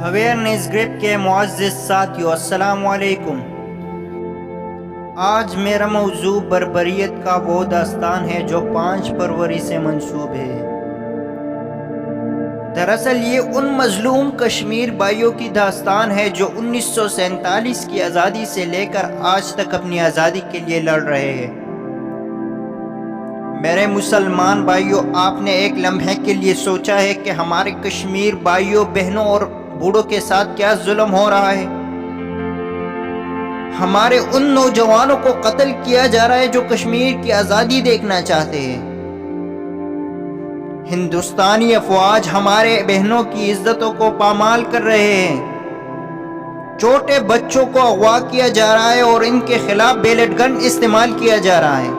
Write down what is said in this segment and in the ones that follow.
Awareness group کے معزز ساتھیو السلام علیکم۔ آج میرا موضوع بربریت کا وہ داستان ہے جو 5 فروری سے منسوب ہے۔ دراصل یہ ان مظلوم کشمیر بھائیوں کی داستان ہے جو 1947 کی آزادی سے لے کر آج تک اپنی آزادی کے لیے لڑ رہے ہیں۔ میرے مسلمان بھائیوں، آپ نے ایک لمحے کے لیے سوچا ہے کہ ہمارے کشمیر بھائیوں بہنوں اور بوڑھوں کے ساتھ کیا ظلم ہو رہا ہے؟ ہمارے ان نوجوانوں کو قتل کیا جا رہا ہے جو کشمیر کی آزادی دیکھنا چاہتے ہیں۔ ہندوستانی افواج ہمارے بہنوں کی عزتوں کو پامال کر رہے ہیں۔ چھوٹے بچوں کو اغوا کیا جا رہا ہے اور ان کے خلاف بیلٹ گن استعمال کیا جا رہا ہے۔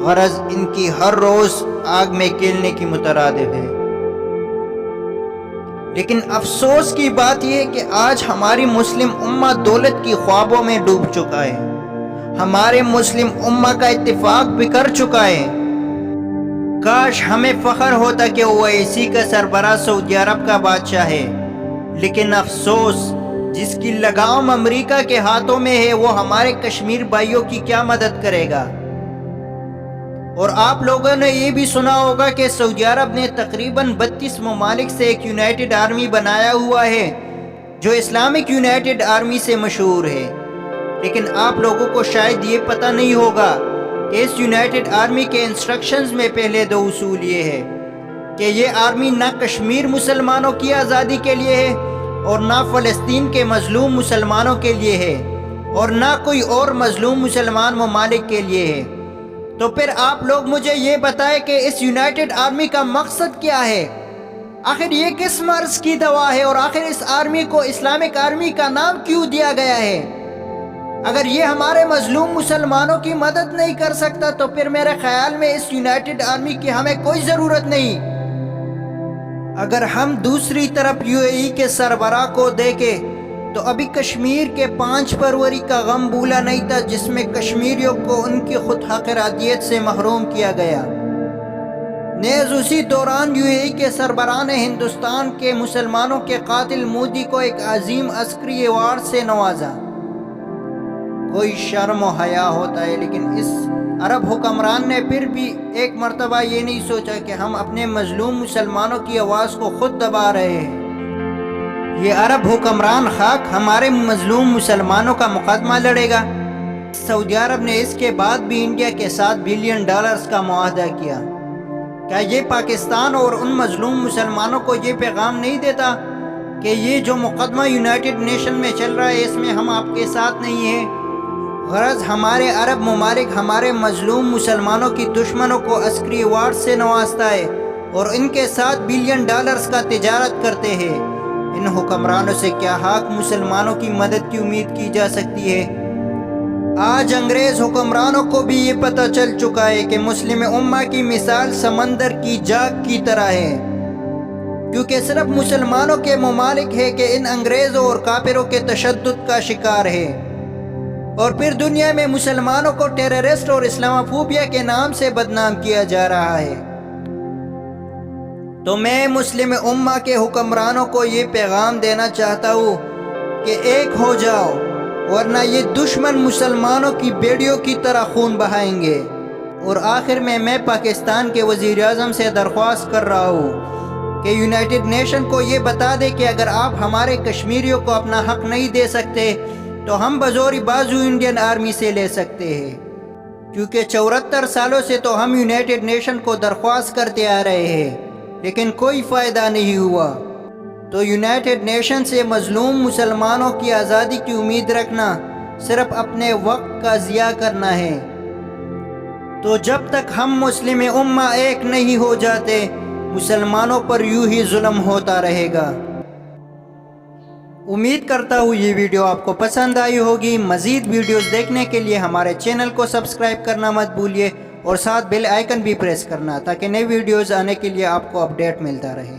غرض ان کی ہر روز آگ میں کیلنے کی مترادف ہے۔ لیکن افسوس کی بات یہ کہ آج ہماری مسلم امہ دولت کی خوابوں میں ڈوب چکا ہے۔ ہمارے مسلم امہ کا اتفاق بکھر چکا ہے۔ کاش ہمیں فخر ہوتا کہ اویسی کا سربراہ سعودی عرب کا بادشاہ ہے، لیکن افسوس جس کی لگام امریکہ کے ہاتھوں میں ہے وہ ہمارے کشمیر بھائیوں کی کیا مدد کرے گا؟ اور آپ لوگوں نے یہ بھی سنا ہوگا کہ سعودی عرب نے تقریباً 32 ممالک سے ایک یونائٹڈ آرمی بنایا ہوا ہے جو اسلامک یونائٹڈ آرمی سے مشہور ہے۔ لیکن آپ لوگوں کو شاید یہ پتہ نہیں ہوگا کہ اس یونائٹڈ آرمی کے انسٹرکشنز میں پہلے 2 اصول یہ ہے کہ یہ آرمی نہ کشمیر مسلمانوں کی آزادی کے لیے ہے اور نہ فلسطین کے مظلوم مسلمانوں کے لیے ہے اور نہ کوئی اور مظلوم مسلمان ممالک کے لیے ہے۔ تو پھر آپ لوگ مجھے یہ بتائیں کہ اس یونائٹڈ آرمی کا مقصد کیا ہے؟ آخر یہ کس مرض کی دوا ہے اور آخر اس آرمی کو اسلامک آرمی کا نام کیوں دیا گیا ہے؟ اگر یہ ہمارے مظلوم مسلمانوں کی مدد نہیں کر سکتا تو پھر میرے خیال میں اس یونائٹڈ آرمی کی ہمیں کوئی ضرورت نہیں۔ اگر ہم دوسری طرف UAE کے سربراہ کو دیکھیں تو ابھی کشمیر کے 5 فروری کا غم بھولا نہیں تھا جس میں کشمیریوں کو ان کی خود حقیقیت سے محروم کیا گیا۔ نیز اسی دوران UAE کے سربراہ نے ہندوستان کے مسلمانوں کے قاتل مودی کو ایک عظیم عسکری ایوارڈ سے نوازا۔ کوئی شرم و حیا ہوتا ہے، لیکن اس عرب حکمران نے پھر بھی ایک مرتبہ یہ نہیں سوچا کہ ہم اپنے مظلوم مسلمانوں کی آواز کو خود دبا رہے ہیں۔ یہ عرب حکمران خاک ہمارے مظلوم مسلمانوں کا مقدمہ لڑے گا۔ سعودی عرب نے اس کے بعد بھی انڈیا کے ساتھ $1 بلین کا معاہدہ کیا۔ کیا یہ پاکستان اور ان مظلوم مسلمانوں کو یہ پیغام نہیں دیتا کہ یہ جو مقدمہ یونائٹڈ نیشن میں چل رہا ہے اس میں ہم آپ کے ساتھ نہیں ہیں؟ غرض ہمارے عرب ممالک ہمارے مظلوم مسلمانوں کی دشمنوں کو عسکری ایوارڈ سے نوازتا ہے اور ان کے ساتھ $1 بلین کا تجارت کرتے ہیں۔ ان حکمرانوں سے کیا حق مسلمانوں کی مدد کی امید کی جا سکتی ہے؟ آج انگریز حکمرانوں کو بھی یہ پتہ چل چکا ہے کہ مسلم امہ کی مثال سمندر کی جاگ کی طرح ہے، کیونکہ صرف مسلمانوں کے ممالک ہے کہ ان انگریزوں اور کافروں کے تشدد کا شکار ہے، اور پھر دنیا میں مسلمانوں کو ٹیررسٹ اور اسلاموفوبیا کے نام سے بدنام کیا جا رہا ہے۔ تو میں مسلم امہ کے حکمرانوں کو یہ پیغام دینا چاہتا ہوں کہ ایک ہو جاؤ، ورنہ یہ دشمن مسلمانوں کی بیڑیوں کی طرح خون بہائیں گے۔ اور آخر میں پاکستان کے وزیر اعظم سے درخواست کر رہا ہوں کہ یونائٹڈ نیشن کو یہ بتا دے کہ اگر آپ ہمارے کشمیریوں کو اپنا حق نہیں دے سکتے تو ہم بزور بازو انڈین آرمی سے لے سکتے ہیں، کیونکہ 74 سالوں سے تو ہم یونائٹڈ نیشن کو درخواست کرتے آ رہے ہیں لیکن کوئی فائدہ نہیں ہوا۔ تو یونائٹڈ نیشن سے مظلوم مسلمانوں کی آزادی کی امید رکھنا صرف اپنے وقت کا ضیاع کرنا ہے۔ تو جب تک ہم مسلم امہ ایک نہیں ہو جاتے مسلمانوں پر یوں ہی ظلم ہوتا رہے گا۔ امید کرتا ہوں یہ ویڈیو آپ کو پسند آئی ہوگی۔ مزید ویڈیوز دیکھنے کے لیے ہمارے چینل کو سبسکرائب کرنا مت بھولیے اور ساتھ بیل آئیکن بھی پریس کرنا تاکہ نئی ویڈیوز آنے کے لیے آپ کو اپڈیٹ ملتا رہے۔